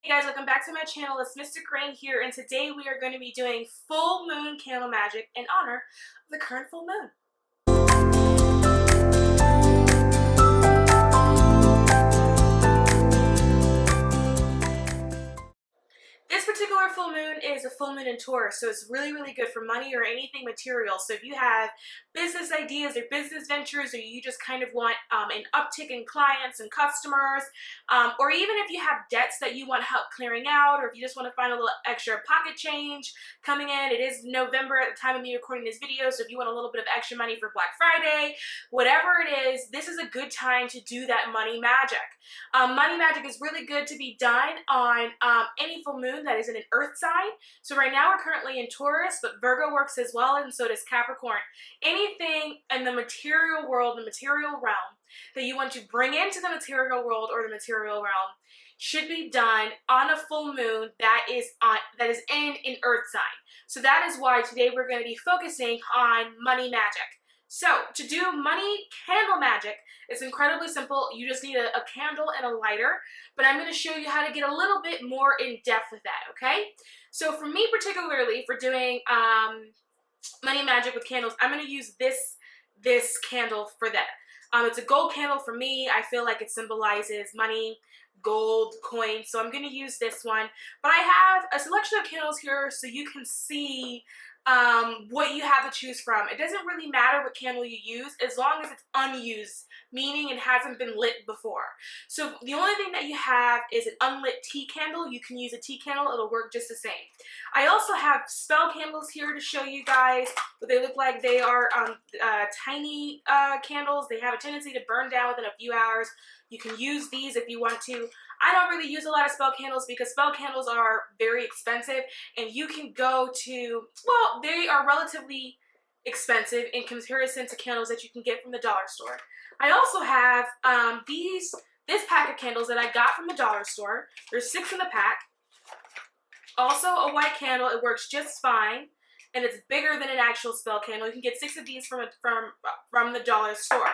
Hey guys, welcome back to my channel. It's Mystic Rain here, and today we are going to be doing full moon candle magic in honor of the current full moon. This particular full moon is a full moon in Taurus, so it's really good for money or anything material. So if you have business ideas or business ventures, or you just kind of want an uptick in clients and customers, or even if you have debts that you want help clearing out, or if you just want to find a little extra pocket change coming in. It is November at the time of me recording this video, so if you want a little bit of extra money for Black Friday, whatever it is, this is a good time to do that money magic. Money magic is really good to be done on any full moon that is in an earth sign. So right now we're currently in Taurus, but Virgo works as well, and so does Capricorn. Anything in the material world, the material realm, that you want to bring into the material world or the material realm should be done on a full moon that is in an earth sign. So that is why today we're going to be focusing on money magic. So to do money candle magic, it's incredibly simple. You just need a candle and a lighter, but I'm going to show you how to get a little bit more in depth with that, okay? So for me particularly, for doing money magic with candles, I'm going to use this candle for that. It's a gold candle for me. I feel like it symbolizes money, gold, coins, so I'm going to use this one. But I have a selection of candles here so you can see what you have to choose from. It doesn't really matter what candle you use as long as it's unused, meaning it hasn't been lit before. So the only thing that you have is an unlit tea candle. You can use a tea candle, it'll work just the same. I also have spell candles here to show you guys what they look like. They are tiny candles. They have a tendency to burn down within a few hours. You can use these if you want to. I don't really use a lot of spell candles because spell candles are very expensive, and you can go to, well, they are relatively expensive in comparison to candles that you can get from the dollar store. I also have this pack of candles that I got from the dollar store. There's 6 in the pack. Also a white candle. It works just fine, and it's bigger than an actual spell candle. You can get 6 of these from the dollar store.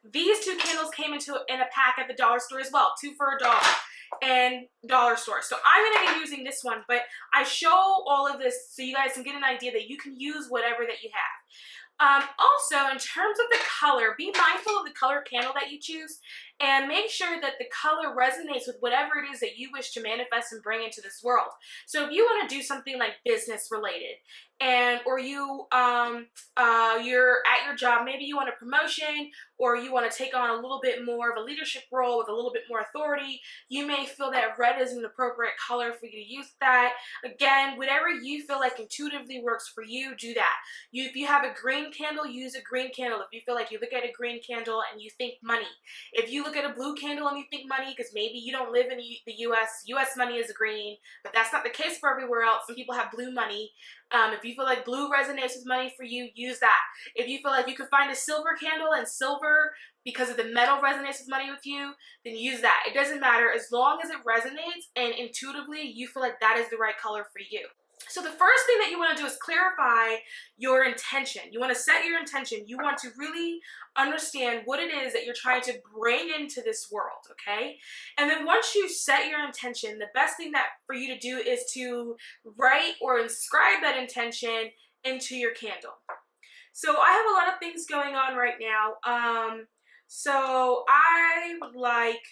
These 2 candles came in a pack at the dollar store as well, 2 for $1 and dollar store. So I'm going to be using this one, but I show all of this so you guys can get an idea that you can use whatever that you have. Also, in terms of the color, be mindful of the color candle that you choose, and make sure that the color resonates with whatever it is that you wish to manifest and bring into this world. So if you want to do something like business related, or you're at your job, maybe you want a promotion, or you want to take on a little bit more of a leadership role with a little bit more authority, you may feel that red is an appropriate color for you to use that. Again, whatever you feel like intuitively works for you, do that. If you have a green candle, use a green candle. If you feel like you look at a green candle and you think money. If you look at a blue candle and you think money, because maybe you don't live in the U.S. money is green, but that's not the case for everywhere else. Some people have blue money. If you feel like blue resonates with money for you, use that. If you feel like you could find a silver candle and silver, because of the metal resonates with money with you, then use that. It doesn't matter as long as it resonates and intuitively you feel like that is the right color for you. So the first thing that you want to do is clarify your intention. You want to set your intention. You want to really understand what it is that you're trying to bring into this world, okay? And then once you set your intention, the best thing for you to do is to write or inscribe that intention into your candle. So I have a lot of things going on right now. So I would like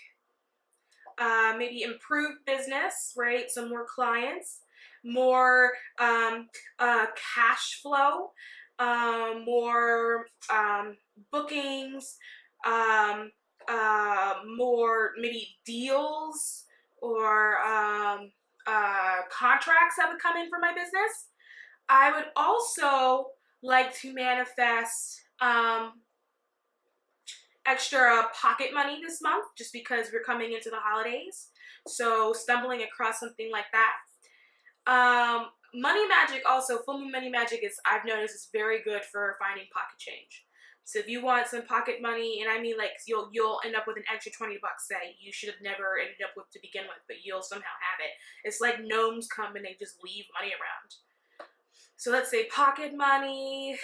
maybe improve business, right? Some more clients, more cash flow, more bookings, more maybe deals or contracts that would come in for my business. I would also like to manifest extra pocket money this month, just because we're coming into the holidays. So stumbling across something like that. Money magic also, full moon money magic I've noticed is very good for finding pocket change. So if you want some pocket money, and I mean like you'll end up with an extra 20 bucks that you should have never ended up with to begin with, but you'll somehow have it. It's like gnomes come and they just leave money around. So let's say pocket money.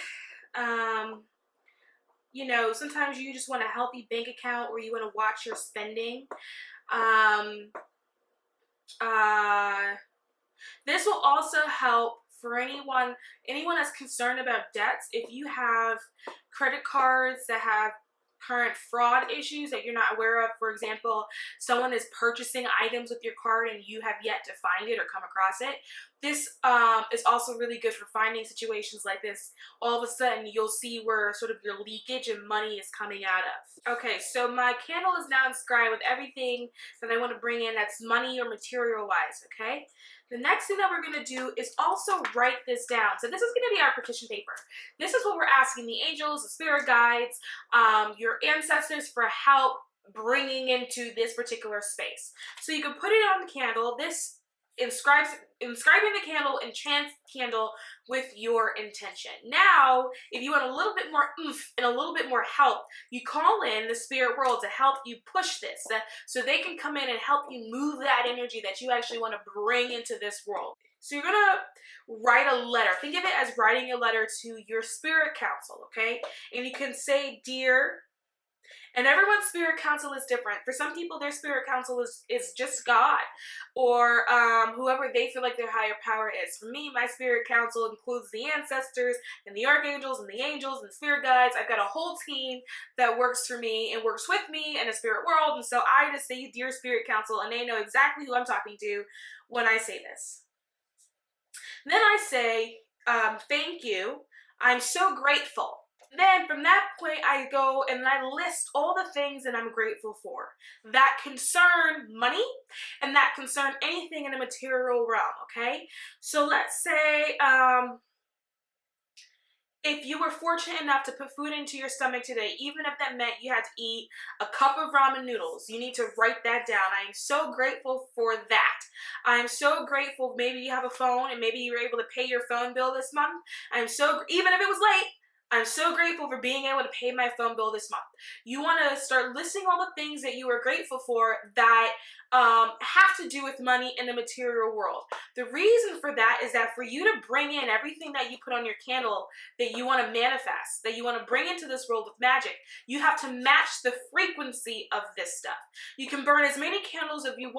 You know, sometimes you just want a healthy bank account where you want to watch your spending. This will also help for anyone that's concerned about debts. If you have credit cards that have current fraud issues that you're not aware of, for example, someone is purchasing items with your card and you have yet to find it or come across it, this is also really good for finding situations like this. All of a sudden you'll see where sort of your leakage of money is coming out of. Okay, so my candle is now inscribed with everything that I want to bring in that's money or material wise, okay? The next thing that we're going to do is also write this down. So this is going to be our petition paper. This is what we're asking the angels, the spirit guides, your ancestors for help bringing into this particular space. So you can put it on the candle. This inscribing the candle enchants the candle with your intention. Now, if you want a little bit more oomph and a little bit more help, you call in the spirit world to help you push this, so they can come in and help you move that energy that you actually want to bring into this world. So you're gonna write a letter. Think of it as writing a letter to your spirit council, okay? And you can say, dear. And everyone's spirit council is different. For some people, their spirit council is just God, or whoever they feel like their higher power is. For me, my spirit council includes the ancestors and the archangels and the angels and the spirit guides. I've got a whole team that works for me and works with me in a spirit world. And so I just say, dear spirit council, and they know exactly who I'm talking to when I say this. Then I say, thank you. I'm so grateful. Then from that point, I go and I list all the things that I'm grateful for that concern money and that concern anything in the material realm, okay? So let's say if you were fortunate enough to put food into your stomach today, even if that meant you had to eat a cup of ramen noodles, you need to write that down. I am so grateful for that. I'm so grateful. Maybe you have a phone and maybe you were able to pay your phone bill this month. Even if it was late, I'm so grateful for being able to pay my phone bill this month. You want to start listing all the things that you are grateful for that have to do with money in the material world. The reason for that is that for you to bring in everything that you put on your candle that you want to manifest, that you want to bring into this world with magic, you have to match the frequency of this stuff. You can burn as many candles that you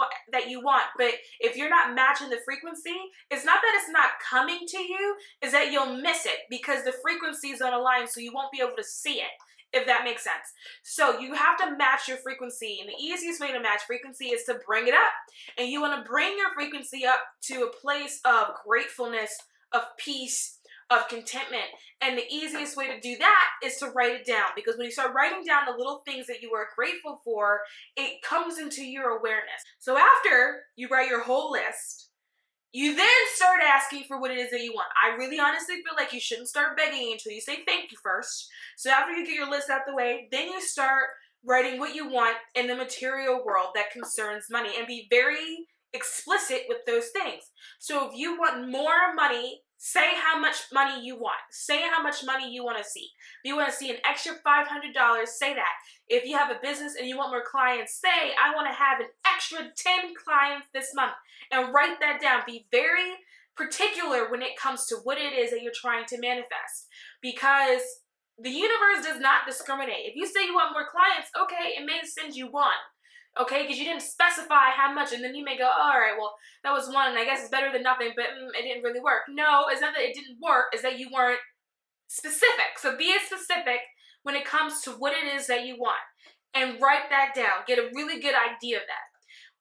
want, but if you're not matching the frequency, it's not that it's not coming to you, is that you'll miss it because the frequencies don't align, so you won't be able to see it, if that makes sense. So you have to match your frequency, and the easiest way to match frequency is to bring it up. And you want to bring your frequency up to a place of gratefulness, of peace, of contentment. And the easiest way to do that is to write it down, because when you start writing down the little things that you are grateful for, it comes into your awareness. So after you write your whole list, you then start asking for what it is that you want. I really honestly feel like you shouldn't start begging until you say thank you first. So after you get your list out the way, then you start writing what you want in the material world that concerns money, and be very explicit with those things. So if you want more money, say how much money you want. Say how much money you want to see. If you want to see an extra $500, say that. If you have a business and you want more clients, say, I want to have an extra 10 clients this month, and write that down. Be very particular when it comes to what it is that you're trying to manifest, because the universe does not discriminate. If you say you want more clients, okay, it may send you one. Okay, because you didn't specify how much, and then you may go, oh, all right, well, that was one, and I guess it's better than nothing, but it didn't really work. No, it's not that it didn't work, it's that you weren't specific. So be specific when it comes to what it is that you want, and write that down. Get a really good idea of that.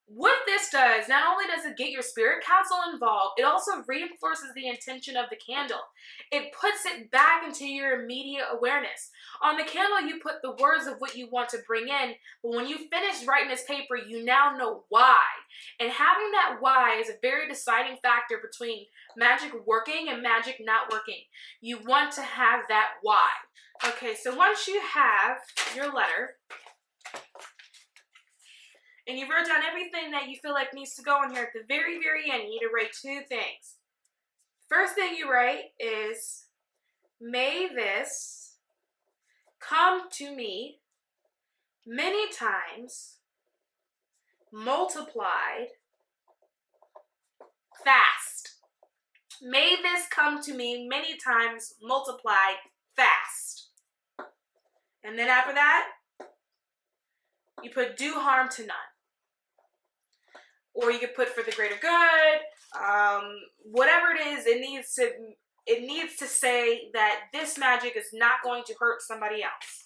What this does, not only does it get your spirit council involved, it also reinforces the intention of the candle. It puts it back into your immediate awareness. On the candle, you put the words of what you want to bring in, but when you finish writing this paper, you now know why. And having that why is a very deciding factor between magic working and magic not working. You want to have that why. Okay, so once you have your letter, and you wrote down everything that you feel like needs to go in here, at the very, very end, you need to write two things. First thing you write is, may this come to me many times, multiplied, fast. May this come to me many times, multiplied, fast. And then after that, you put do harm to none. or you could put for the greater good. Whatever it is, it needs to say that this magic is not going to hurt somebody else.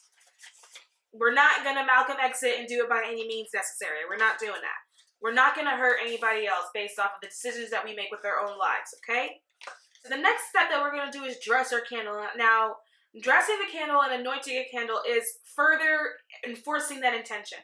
We're not going to Malcolm X it and do it by any means necessary. We're not doing that. We're not going to hurt anybody else based off of the decisions that we make with our own lives, okay? So the next step that we're going to do is dress our candle. Now, dressing the candle and anointing a candle is further enforcing that intention.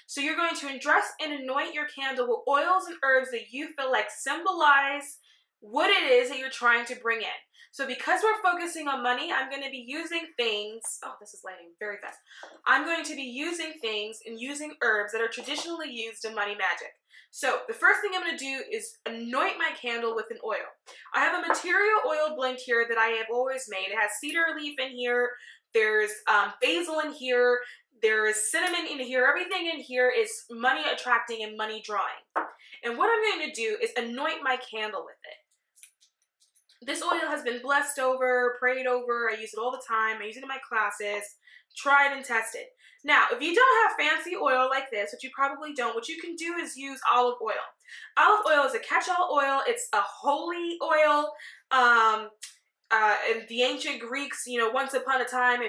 So you're going to dress and anoint your candle with oils and herbs that you feel like symbolize what it is that you're trying to bring in. So because we're focusing on money, I'm going to be using things, oh, this is lighting very fast. I'm going to be using things and using herbs that are traditionally used in money magic. So the first thing I'm going to do is anoint my candle with an oil. I have a material oil blend here that I have always made. It has cedar leaf in here. There's basil in here. There is cinnamon in here. Everything in here is money attracting and money drawing. And what I'm going to do is anoint my candle with it. This oil has been blessed over, prayed over. I use it all the time. I use it in my classes, tried and tested. Now, if you don't have fancy oil like this, which you probably don't, what you can do is use olive oil. Olive oil is a catch-all oil. It's a holy oil. In the ancient Greeks, you know, once upon a time,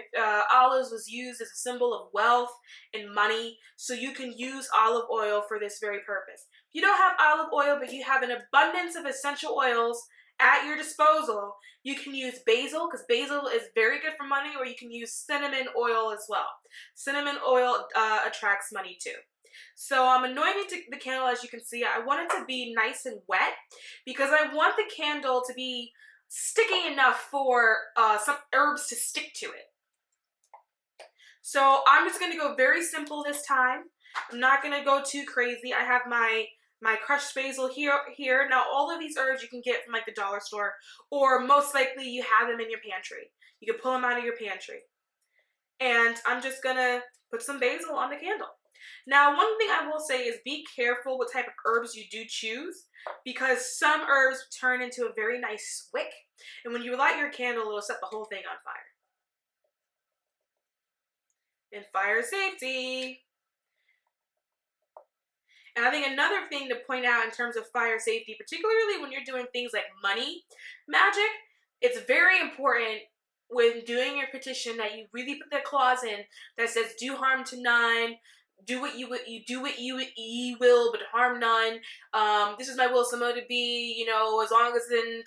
olives was used as a symbol of wealth and money. So you can use olive oil for this very purpose. If you don't have olive oil, but you have an abundance of essential oils at your disposal, you can use basil, because basil is very good for money, or you can use cinnamon oil as well. Cinnamon oil attracts money too. So I'm anointing the candle. As you can see, I want it to be nice and wet because I want the candle to be sticky enough for some herbs to stick to it. So I'm just going to go very simple this time. I'm not going to go too crazy. I have my crushed basil here. Now, all of these herbs you can get from like the dollar store, or most likely you have them in your pantry. You can pull them out of your pantry. And I'm just going to put some basil on the candle. Now, one thing I will say is be careful what type of herbs you do choose, because some herbs turn into a very nice wick. And when you light your candle, it'll set the whole thing on fire. And fire safety. And I think another thing to point out in terms of fire safety, particularly when you're doing things like money magic, it's very important when doing your petition that you really put that clause in that says do harm to none, do what you will, but harm none. This is my will, so to be, you know, as long as in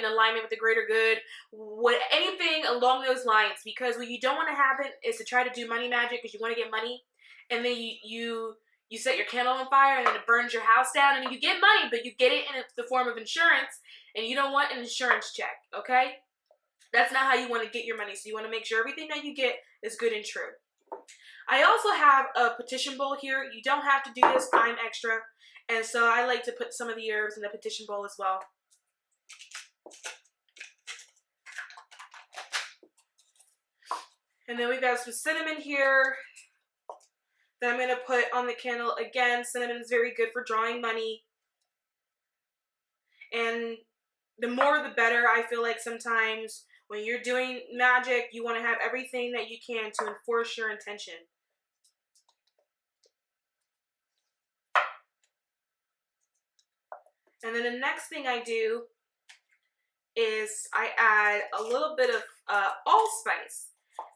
alignment with the greater good, anything along those lines. Because what you don't want to happen is to try to do money magic because you want to get money, and then you set your candle on fire and then it burns your house down, and you get money, but you get it in the form of insurance, and you don't want an insurance check, okay? That's not how you want to get your money. So you want to make sure everything that you get is good and true. I also have a petition bowl here. You don't have to do this. I'm extra. And so I like to put some of the herbs in the petition bowl as well. And then we've got some cinnamon here that I'm going to put on the candle. Again, cinnamon is very good for drawing money. And the more the better. I feel like sometimes when you're doing magic, you want to have everything that you can to enforce your intention. And then the next thing I do is I add a little bit of allspice.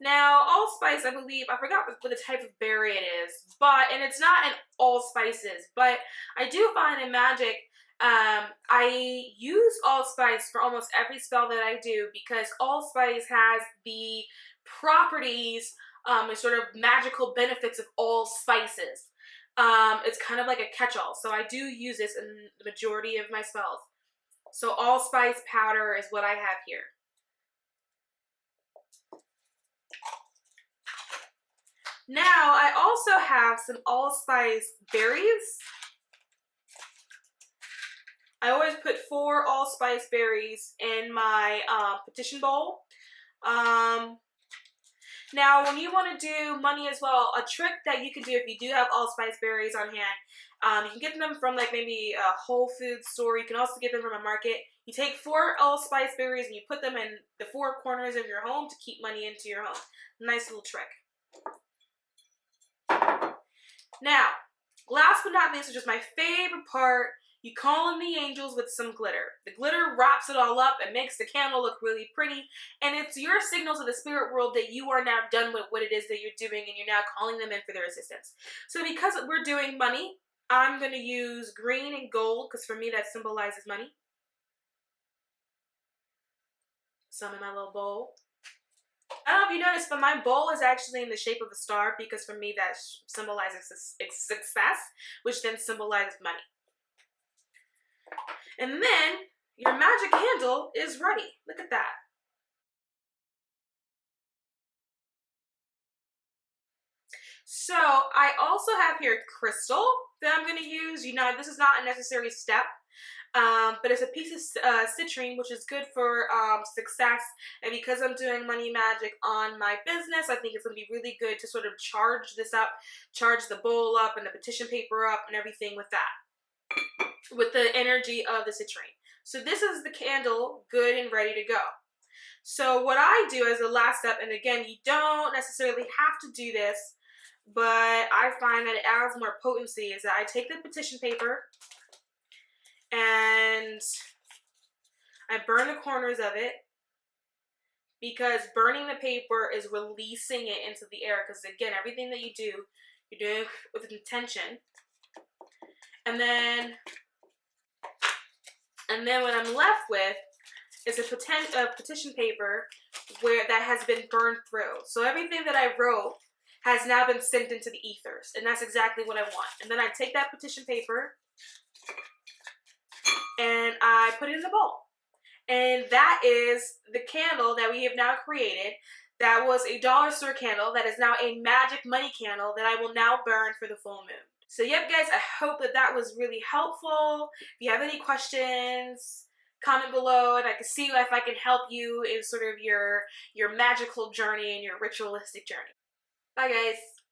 Now, allspice, I believe, I forgot what the type of berry it is, and it's not in all spices, but I do find in magic, I use allspice for almost every spell that I do, because allspice has the properties and sort of magical benefits of all spices. It's kind of like a catch-all, so I do use this in the majority of my spells. So allspice powder is what I have here. Now, I also have some allspice berries. I always put 4 allspice berries in my petition bowl. Now, when you want to do money as well, a trick that you can do if you do have allspice berries on hand, you can get them from like maybe a Whole Foods store. You can also get them from a market. You take 4 allspice berries and you put them in the 4 corners of your home to keep money into your home. Nice little trick. Now, Last but not least, which is my favorite part, you call in the angels with some glitter. The glitter wraps it all up and makes the candle look really pretty, and it's your signal to the spirit world that you are now done with what it is that you're doing and you're now calling them in for their assistance. So because we're doing money, I'm going to use green and gold because for me that symbolizes money. Some in my little bowl. I don't know if you noticed, but my bowl is actually in the shape of a star because for me that symbolizes success, which then symbolizes money. And then your magic candle is ready. Look at that. So I also have here crystal that I'm going to use. You know, this is not a necessary step. But it's a piece of citrine, which is good for success. And because I'm doing money magic on my business, I think it's going to be really good to sort of charge this up, charge the bowl up and the petition paper up and everything with that, with the energy of the citrine. So this is the candle good and ready to go. So what I do as a last step, and again, you don't necessarily have to do this, but I find that it adds more potency, is that I take the petition paper and I burn the corners of it, because burning the paper is releasing it into the air, because again, everything that you do, you're doing with intention. And then what I'm left with is a petition paper that has been burned through. So everything that I wrote has now been sent into the ethers, and that's exactly what I want. And then I take that petition paper and I put it in the bowl. And that is the candle that we have now created. That was a dollar store candle that is now a magic money candle that I will now burn for the full moon. So yep guys, I hope that was really helpful. If you have any questions, comment below and I can see if I can help you in sort of your magical journey and your ritualistic journey. Bye guys.